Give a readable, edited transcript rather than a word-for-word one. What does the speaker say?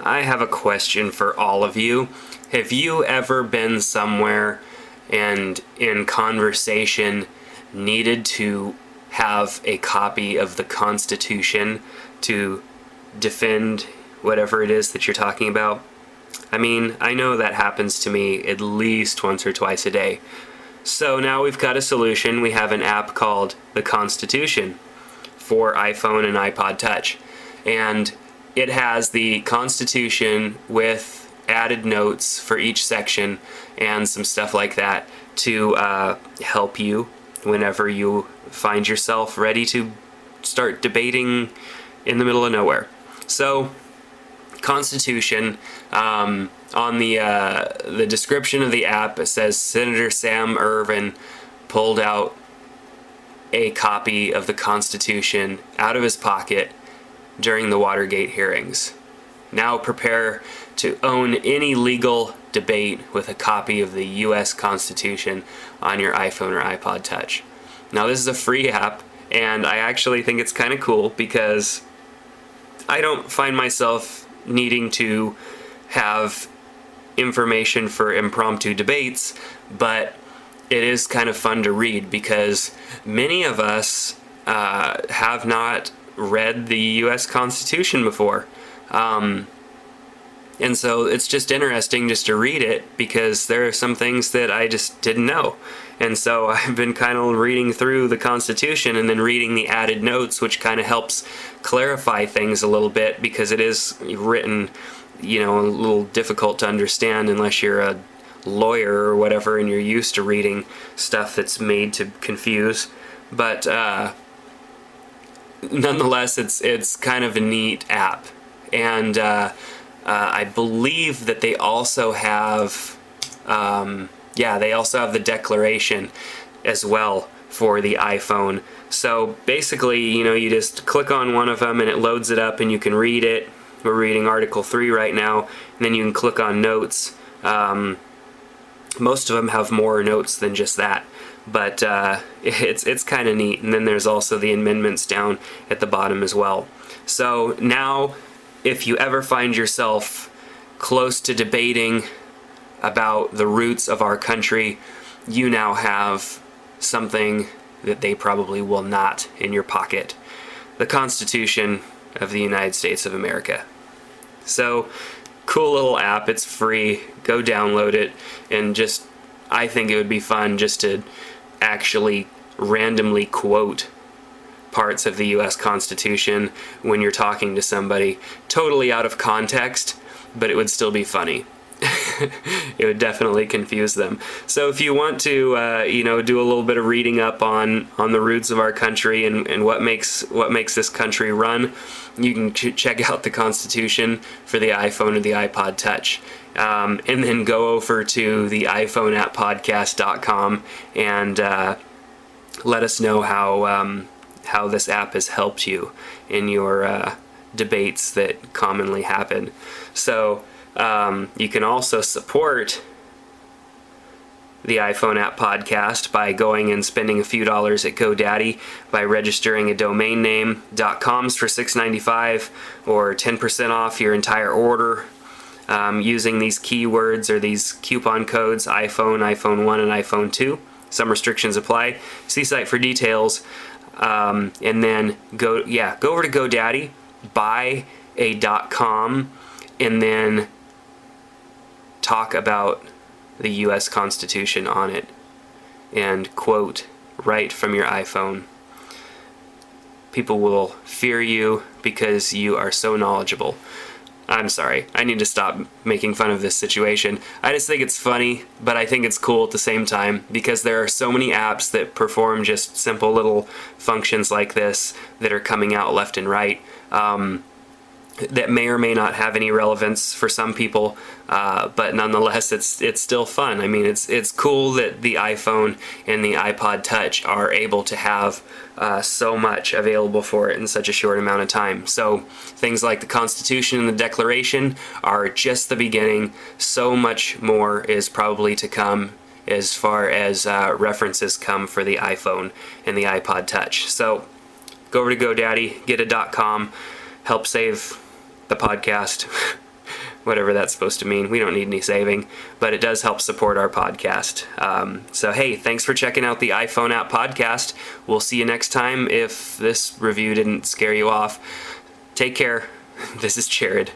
I have a question for all of you. Have you ever been somewhere and in conversation needed to have a copy of the Constitution to defend whatever it is that you're talking about? I mean, I know that happens to me at least once or twice a day. So now we've got a solution. We have an app called the Constitution for iPhone and iPod Touch. And it has the Constitution with added notes for each section and some stuff like that to help you whenever you find yourself ready to start debating in the middle of nowhere. So, Constitution, on the description of the app, it says Senator Sam Ervin pulled out a copy of the Constitution out of his pocket during the Watergate hearings. Now prepare to own any legal debate with a copy of the U.S. Constitution on your iPhone or iPod Touch. Now this is a free app, and I actually think it's kind of cool because I don't find myself needing to have information for impromptu debates, but it is kind of fun to read because many of us have not read the U.S. Constitution before. And so it's just interesting just to read it because there are some things that I just didn't know. And so I've been kind of reading through the Constitution and then reading the added notes, which kind of helps clarify things a little bit because it is written, a little difficult to understand unless you're a lawyer or whatever and you're used to reading stuff that's made to confuse. But nonetheless, it's kind of a neat app. And I believe that they also have, the Declaration as well for the iPhone. So basically, you just click on one of them and it loads it up and you can read it. We're reading Article 3 right now, and then you can click on notes. Most of them have more notes than just that, but it's kind of neat. And then there's also the amendments down at the bottom as well. So now, if you ever find yourself close to debating about the roots of our country, you now have something that they probably will not in your pocket: the Constitution of the United States of America. So, cool little app. It's free. Go download it, and I think it would be fun just to actually randomly quote parts of the U.S. Constitution when you're talking to somebody, totally out of context, but it would still be funny. It would definitely confuse them. So if you want to, do a little bit of reading up on the roots of our country and what makes this country run, you can check out the Constitution for the iPhone or the iPod Touch. And then go over to the iPhoneAppPodcast.com and let us know how this app has helped you in your debates that commonly happen. So you can also support the iPhone App Podcast by going and spending a few dollars at GoDaddy by registering a domain name. .coms for $6.95 or 10% off your entire order using these keywords or these coupon codes: iPhone, iPhone 1, and iPhone 2. Some restrictions apply. See site for details. And then go over to GoDaddy, buy a .com, and then talk about the U.S. Constitution on it and quote right from your iPhone. People will fear you because you are so knowledgeable. I'm sorry, I need to stop making fun of this situation. I just think it's funny, but I think it's cool at the same time because there are so many apps that perform just simple little functions like this that are coming out left and right. That may or may not have any relevance for some people, but nonetheless, it's still fun. I mean, it's cool that the iPhone and the iPod Touch are able to have so much available for it in such a short amount of time. So things like the Constitution and the Declaration are just the beginning. So much more is probably to come as far as references come for the iPhone and the iPod Touch. So go over to GoDaddy, get a .com, help save the podcast. whatever that's supposed to mean. We don't need any saving, but it does help support our podcast. So hey, thanks for checking out the iPhone app podcast. We'll see you next time if this review didn't scare you off. Take care. This is Jared.